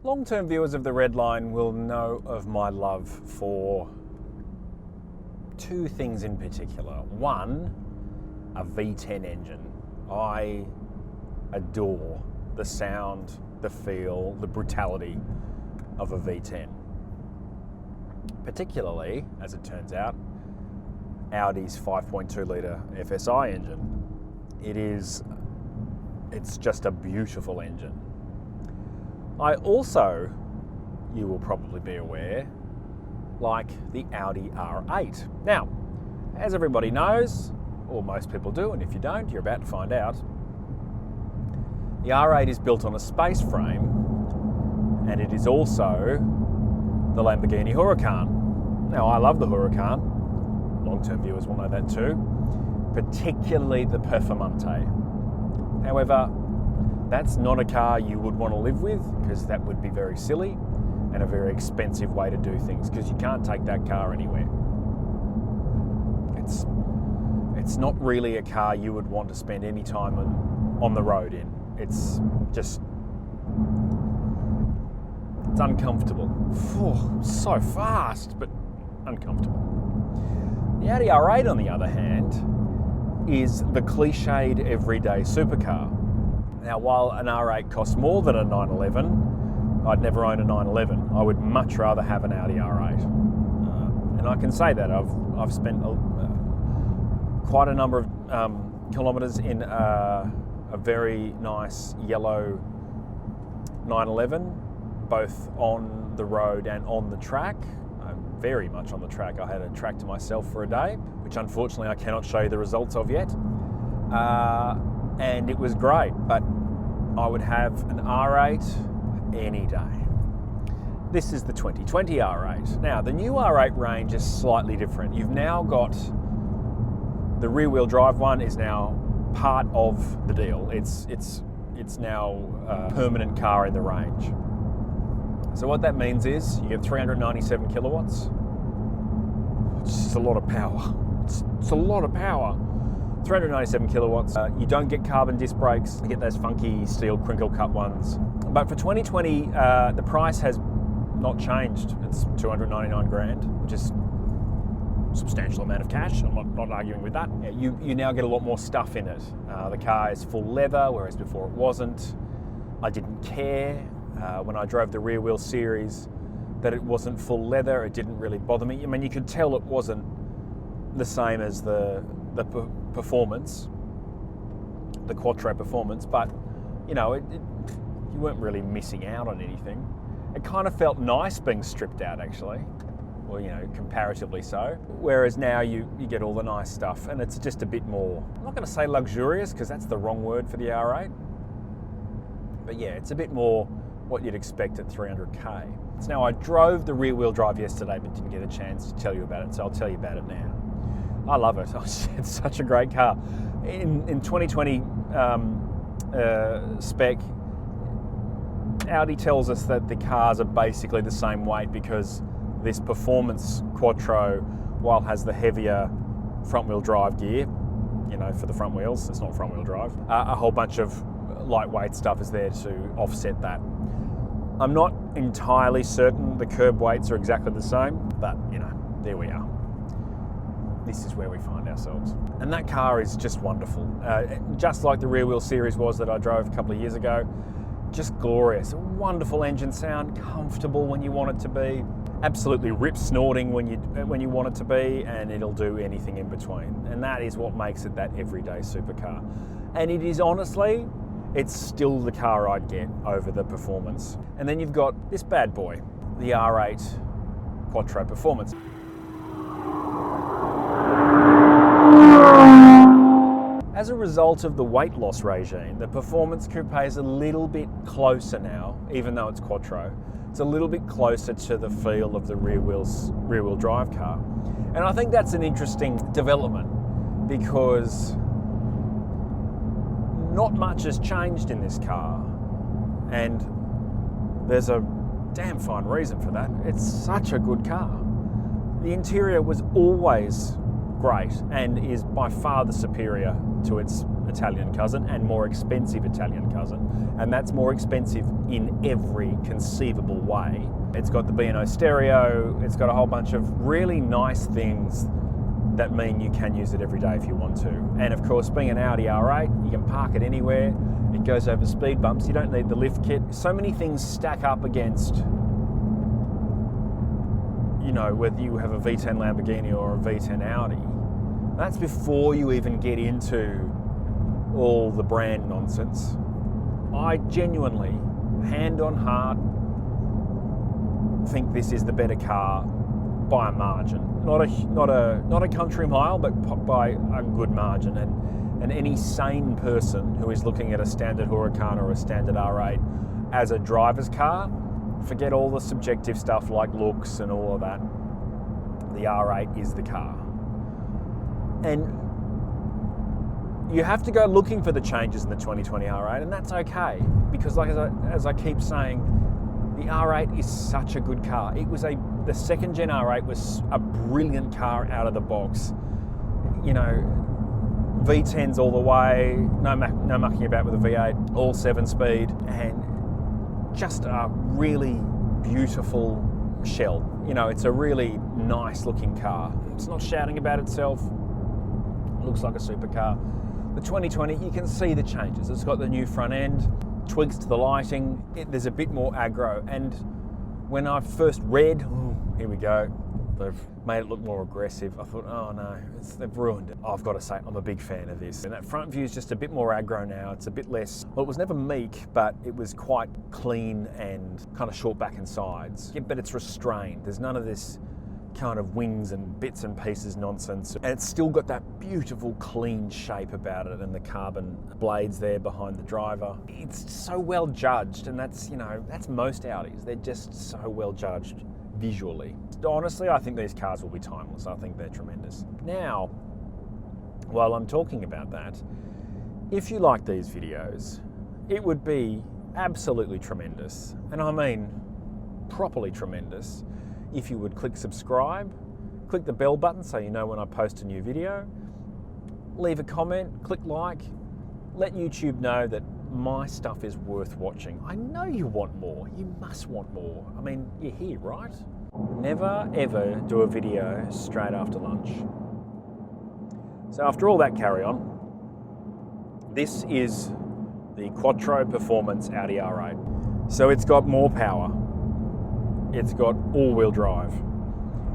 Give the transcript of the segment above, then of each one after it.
Long-term viewers of the Red Line will know of my love for two things in particular. One, a V10 engine. I adore the sound, the feel, the brutality of a V10. Particularly, as it turns out, Audi's 5.2 litre FSI engine. It's just a beautiful engine. I also, you will probably be aware, like the Audi R8. Now, as everybody knows, or most people do, and if you don't, you're about to find out, the R8 is built on a space frame, and it is also the Lamborghini Huracan. Now, I love the Huracan. Long-term viewers will know that too, particularly the Performante. However, that's not a car you would want to live with, because that would be very silly and a very expensive way to do things, because you can't take that car anywhere. It's not really a car you would want to spend any time on the road in. It's uncomfortable. So fast, but uncomfortable. The Audi R8, on the other hand, is the cliched everyday supercar. Now, while an R8 costs more than a 911, I'd never own a 911. I would much rather have an Audi R8. And I can say that. I've spent quite a number of kilometres in a very nice yellow 911, both on the road and on the track. Very much on the track. I had a track to myself for a day, which unfortunately I cannot show you the results of yet. And it was great, but I would have an R8 any day. This is the 2020 R8. Now, the new R8 range is slightly different. You've now got the rear-wheel drive one is now part of the deal. It's now a permanent car in the range. So what that means is you get 397 kilowatts. It's just a lot of power. It's a lot of power. 397 kilowatts. You don't get carbon disc brakes. You get those funky steel crinkle cut ones. But for 2020, the price has not changed. It's 299 grand, which is a substantial amount of cash. I'm not arguing with that. Yeah, you now get a lot more stuff in it. The car is full leather, whereas before it wasn't. I didn't care when I drove the rear wheel series that it wasn't full leather. It didn't really bother me. I mean, you could tell it wasn't the same as the performance, the Quattro performance, but you know, you weren't really missing out on anything. It kind of felt nice being stripped out, actually, or you know, comparatively so. Whereas now you get all the nice stuff, and it's just a bit more. I'm not going to say luxurious because that's the wrong word for the R8, but yeah, it's a bit more what you'd expect at 300k. So now I drove the rear-wheel drive yesterday, but didn't get a chance to tell you about it, so I'll tell you about it now. I love it. It's such a great car. In 2020 spec, Audi tells us that the cars are basically the same weight because this performance Quattro, while has the heavier front-wheel drive gear, you know, for the front wheels, it's not front-wheel drive, a whole bunch of lightweight stuff is there to offset that. I'm not entirely certain the curb weights are exactly the same, but you know, there we are. This is where we find ourselves. And that car is just wonderful. Just like the rear wheel series was that I drove a couple of years ago. Just glorious. A wonderful engine sound, comfortable when you want it to be, absolutely rip snorting when you want it to be, and it'll do anything in between. And that is what makes it that everyday supercar. And it is honestly, it's still the car I'd get over the performance. And then you've got this bad boy, the R8 Quattro Performance. As a result of the weight loss regime, the Performance Coupe is a little bit closer now, even though it's Quattro. It's a little bit closer to the feel of the rear-wheel drive car. And I think that's an interesting development because not much has changed in this car. And there's a damn fine reason for that. It's such a good car. The interior was always great and is by far the superior to its Italian cousin and more expensive Italian cousin, and that's more expensive in every conceivable way. It's got the B&O stereo, it's got a whole bunch of really nice things that mean you can use it every day if you want to. And of course, being an Audi R8, you can park it anywhere, it goes over speed bumps, you don't need the lift kit. So many things stack up against, you know, whether you have a V10 Lamborghini or a V10 Audi. That's before you even get into all the brand nonsense. I genuinely, hand on heart, think this is the better car by a margin. Not a country mile, but by a good margin. And any sane person who is looking at a standard Huracan or a standard R8 as a driver's car, forget all the subjective stuff like looks and all of that. The R8 is the car. And you have to go looking for the changes in the 2020 R8, and that's okay, because like as I keep saying, the R8 is such a good car. It was the second gen R8 was a brilliant car out of the box. You know, V10s all the way, no mucking about with a V8, all 7-speed, and just a really beautiful shell. You know, it's a really nice looking car. It's not shouting about itself. It looks like a supercar. The 2020, you can see the changes. It's got the new front end, tweaks to the lighting. There's a bit more aggro. And when I first read, here we go, they've made it look more aggressive, I thought, oh no, they've ruined it. I've got to say, I'm a big fan of this. And that front view is just a bit more aggro now. It's a bit less, well, it was never meek, but it was quite clean and kind of short back and sides. Yeah, but it's restrained. There's none of this kind of wings and bits and pieces nonsense. And it's still got that beautiful clean shape about it, and the carbon blades there behind the driver. It's so well judged, and that's, you know, that's most Audis. They're just so well judged visually. Honestly, I think these cars will be timeless. I think they're tremendous. Now, while I'm talking about that, if you like these videos, it would be absolutely tremendous, and I mean properly tremendous, if you would click subscribe, click the bell button so you know when I post a new video, leave a comment, click like, let YouTube know that my stuff is worth watching. I know you want more. You must want more. I mean, you're here, right? Never ever do a video straight after lunch. So after all that carry on, this is the Quattro Performance Audi R8. So it's got more power. It's got all-wheel drive.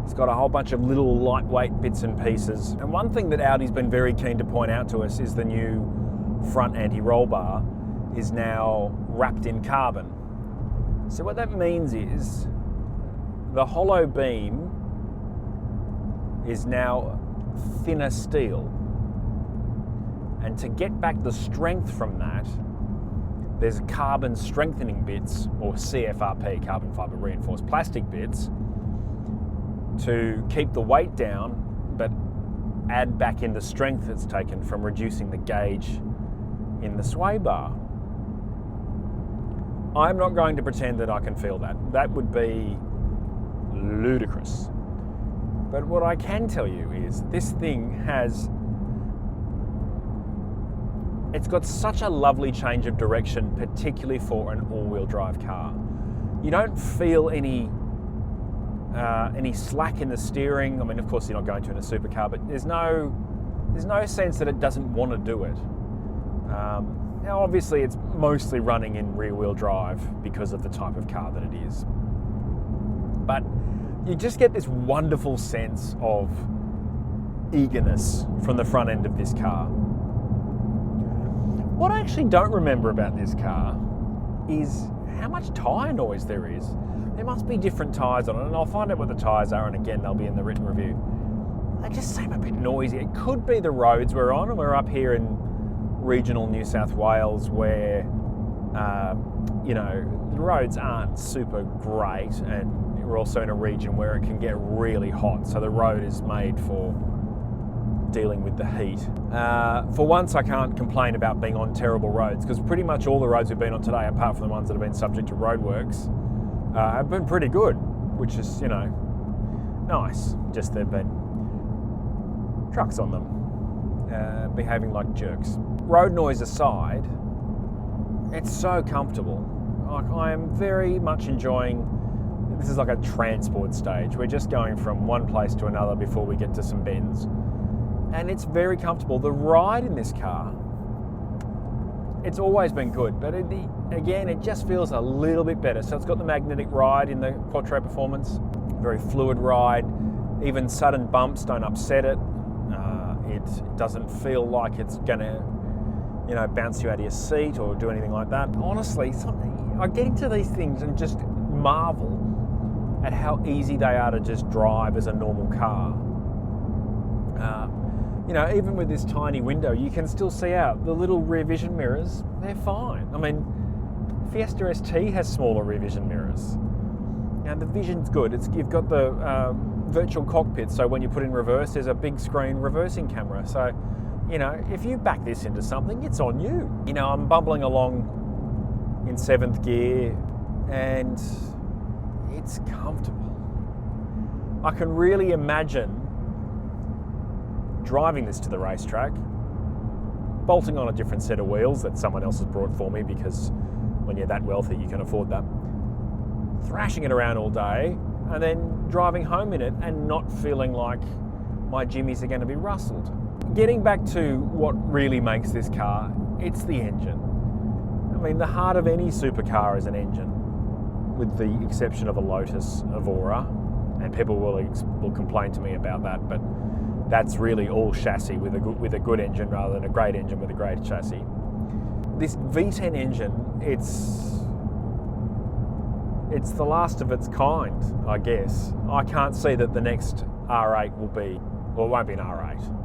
It's got a whole bunch of little lightweight bits and pieces. And one thing that Audi's been very keen to point out to us is the new front anti-roll bar is now wrapped in carbon. So what that means is the hollow beam is now thinner steel. And to get back the strength from that, there's carbon strengthening bits, or CFRP, carbon fibre reinforced plastic bits, to keep the weight down, but add back in the strength that's taken from reducing the gauge in the sway bar. I'm not going to pretend that I can feel that. That would be ludicrous. But what I can tell you is this thing it's got such a lovely change of direction, particularly for an all-wheel drive car. You don't feel any slack in the steering. I mean, of course, you're not going to in a supercar, but there's no sense that it doesn't want to do it. Now, obviously, it's mostly running in rear-wheel drive because of the type of car that it is. But you just get this wonderful sense of eagerness from the front end of this car. What I actually don't remember about this car is how much tyre noise there is. There must be different tyres on it, and I'll find out what the tyres are, and again, they'll be in the written review. They just seem a bit noisy. It could be the roads we're on, and we're up here in regional New South Wales where, the roads aren't super great, and we're also in a region where it can get really hot, so the road is made for dealing with the heat. For once, I can't complain about being on terrible roads, because pretty much all the roads we've been on today, apart from the ones that have been subject to roadworks, have been pretty good, which is, nice. Just they've been trucks on them. behaving like jerks. Road noise aside, it's so comfortable. I am very much enjoying, this is like a transport stage. We're just going from one place to another before we get to some bends. And it's very comfortable. The ride in this car, it's always been good, but again, it just feels a little bit better. So it's got the magnetic ride in the Quattro Performance, very fluid ride. Even sudden bumps don't upset it. It doesn't feel like it's gonna, bounce you out of your seat or do anything like that. Honestly, I get into these things and just marvel at how easy they are to just drive as a normal car. Even with this tiny window, you can still see out. The little rear vision mirrors, they're fine. I mean, Fiesta ST has smaller rear vision mirrors. Now, the vision's good. You've got the virtual cockpit, so when you put in reverse, there's a big screen reversing camera. So, if you back this into something, it's on you. I'm bumbling along in 7th gear, and it's comfortable. I can really imagine driving this to the racetrack, bolting on a different set of wheels that someone else has brought for me, because when you're that wealthy, you can afford that, thrashing it around all day, and then driving home in it and not feeling like my jimmies are going to be rustled. Getting back to what really makes this car, it's the engine. I mean, the heart of any supercar is an engine, with the exception of a Lotus Evora, and people will complain to me about that, but that's really all chassis with a good engine rather than a great engine with a great chassis. This V10 engine, it's the last of its kind, I guess. I can't see that the next R8 will be, well, it won't be an R8.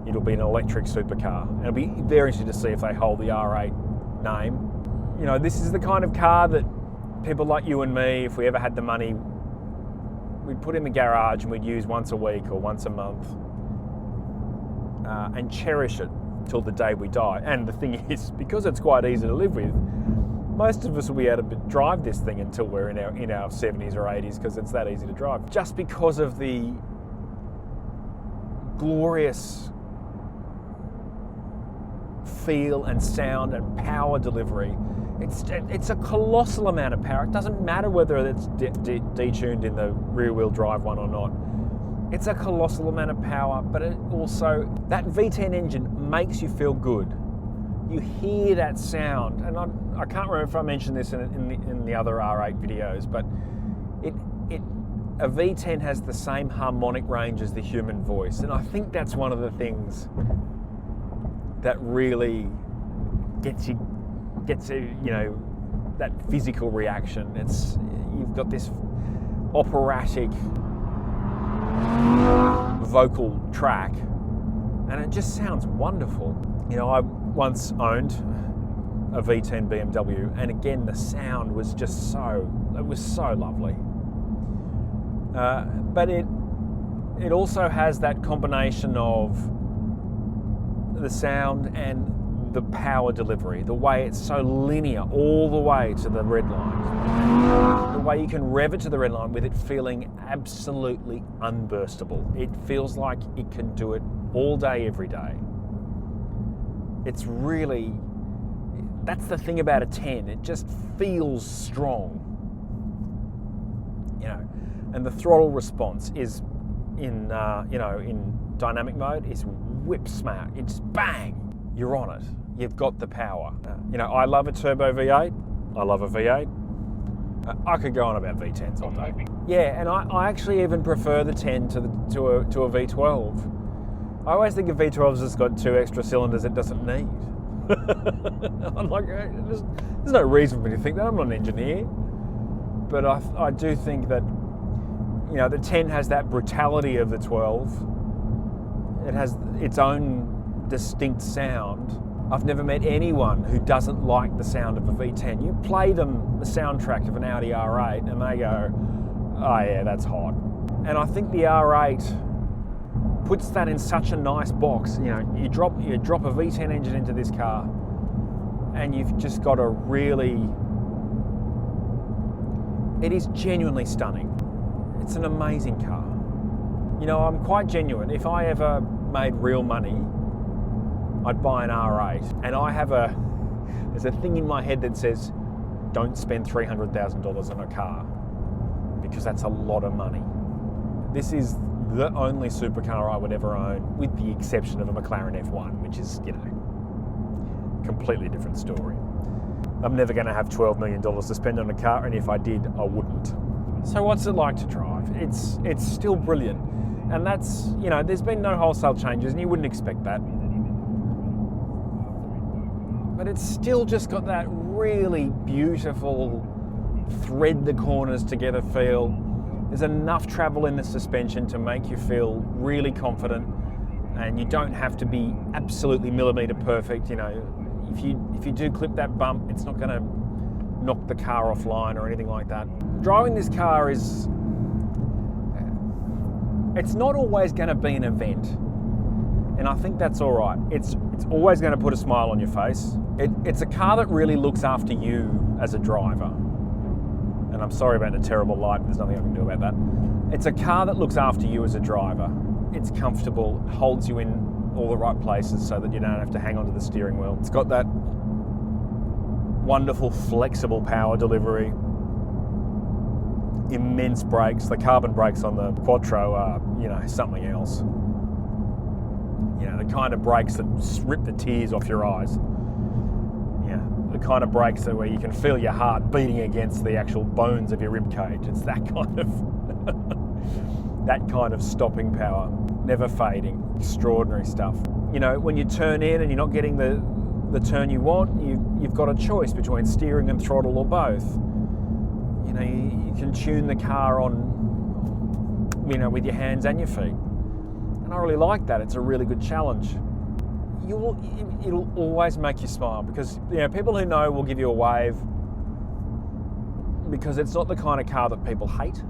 It'll be an electric supercar. And it'll be very interesting to see if they hold the R8 name. This is the kind of car that people like you and me, if we ever had the money, we'd put in the garage and we'd use once a week or once a month. And cherish it till the day we die. And the thing is, because it's quite easy to live with, most of us will be able to drive this thing until we're in our 70s or 80s, because it's that easy to drive. Just because of the glorious feel and sound and power delivery. It's a colossal amount of power. It doesn't matter whether it's detuned in the rear-wheel drive one or not. It's a colossal amount of power, but it also, that V10 engine makes you feel good. You hear that sound, and I can't remember if I mentioned this in the other R8 videos, but a V10 has the same harmonic range as the human voice, and I think that's one of the things that really gets you, that physical reaction. You've got this operatic vocal track, and it just sounds wonderful. I once owned a V10 BMW, and again, the sound was just so lovely. But it also has that combination of the sound and the power delivery, the way it's so linear all the way to the red line. The way you can rev it to the red line with it feeling absolutely unburstable. It feels like it can do it all day, every day. It's really, that's the thing about a 10. It just feels strong. And the throttle response is in dynamic mode is whip smack. It's bang. You're on it. You've got the power. I love a turbo V8. I love a V8. I could go on about V10s all day. Yeah, and I actually even prefer the 10 to a V12. I always think a V12's just got 2 extra cylinders it doesn't need. I'm like, there's no reason for me to think that. I'm not an engineer. But I do think that, the 10 has that brutality of the 12. It has its own distinct sound. I've never met anyone who doesn't like the sound of a V10. You play them the soundtrack of an Audi R8 and they go, oh yeah, that's hot. And I think the R8 puts that in such a nice box. You drop a V10 engine into this car and you've just got a really, it is genuinely stunning. It's an amazing car. I'm quite genuine. If I ever made real money, I'd buy an R8, and there's a thing in my head that says, don't spend $300,000 on a car, because that's a lot of money. This is the only supercar I would ever own, with the exception of a McLaren F1, which is, completely different story. I'm never going to have $12 million to spend on a car, and if I did, I wouldn't. So what's it like to drive? It's still brilliant, and that's, there's been no wholesale changes, and you wouldn't expect that. But it's still just got that really beautiful thread the corners together feel. There's enough travel in the suspension to make you feel really confident, and you don't have to be absolutely millimetre perfect. If you do clip that bump, it's not going to knock the car offline or anything like that. Driving this car it's not always going to be an event, and I think that's all right. It's always going to put a smile on your face. It's a car that really looks after you as a driver. And I'm sorry about the terrible light, there's nothing I can do about that. It's a car that looks after you as a driver. It's comfortable, holds you in all the right places so that you don't have to hang onto the steering wheel. It's got that wonderful flexible power delivery, immense brakes. The carbon brakes on the Quattro are, something else. The kind of brakes that rip the tears off your eyes. The kind of brakes where you can feel your heart beating against the actual bones of your rib cage. It's that kind of stopping power, never fading, extraordinary stuff. When you turn in and you're not getting the turn you want, you've got a choice between steering and throttle or both. You can tune the car on, with your hands and your feet. And I really like that. It's a really good challenge. It'll always make you smile, because people who know will give you a wave, because it's not the kind of car that people hate.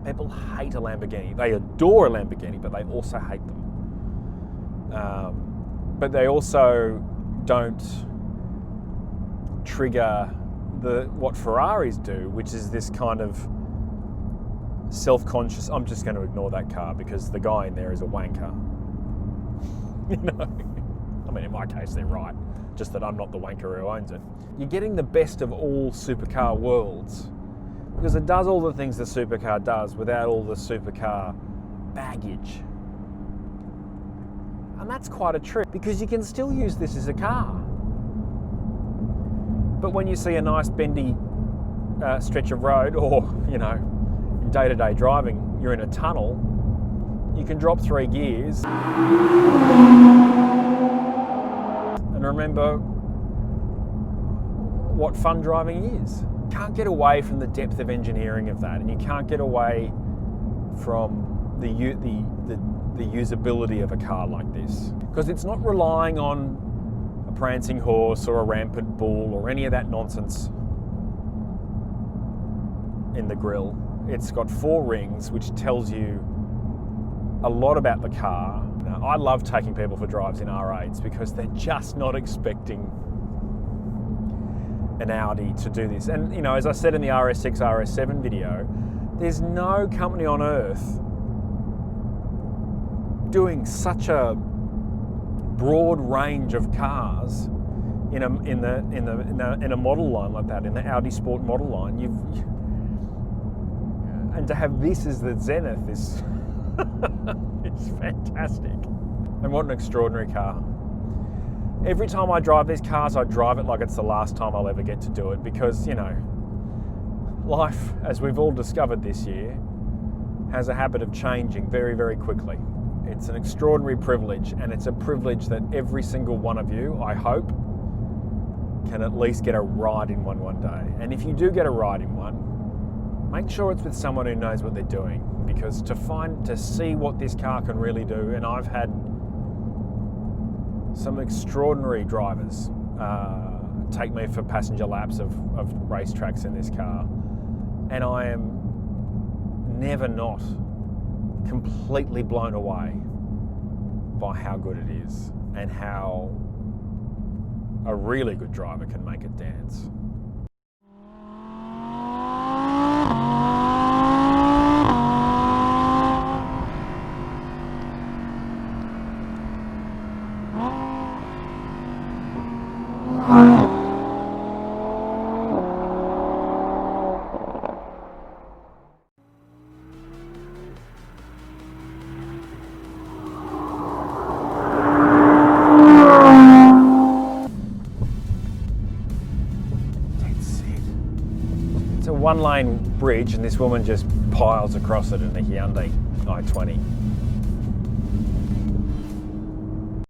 People hate a Lamborghini. They adore a Lamborghini, but they also hate them. But they also don't trigger what Ferraris do, which is this kind of self-conscious, I'm just going to ignore that car because the guy in there is a wanker. I mean, in my case, they're right. Just that I'm not the wanker who owns it. You're getting the best of all supercar worlds, because it does all the things the supercar does without all the supercar baggage. And that's quite a trick, because you can still use this as a car. But when you see a nice bendy stretch of road, or, in day-to-day driving, you're in a tunnel, you can drop 3 gears and remember what fun driving is. You can't get away from the depth of engineering of that, and you can't get away from the usability of a car like this, because it's not relying on a prancing horse or a rampant bull or any of that nonsense in the grille. It's got 4 rings, which tells you a lot about the car. Now, I love taking people for drives in R8s because they're just not expecting an Audi to do this. And as I said in the RS6, RS7 video, there's no company on earth doing such a broad range of cars in a model line like that, in the Audi Sport model line. And to have this as the zenith is it's fantastic. And what an extraordinary car. Every time I drive these cars, I drive it like it's the last time I'll ever get to do it, because, life, as we've all discovered this year, has a habit of changing very, very quickly. It's an extraordinary privilege, and it's a privilege that every single one of you, I hope, can at least get a ride in one day. And if you do get a ride in one, make sure it's with someone who knows what they're doing, because to see what this car can really do, and I've had some extraordinary drivers take me for passenger laps of racetracks in this car, and I am never not completely blown away by how good it is and how a really good driver can make it dance. one lane bridge and this woman just piles across it in a Hyundai i20.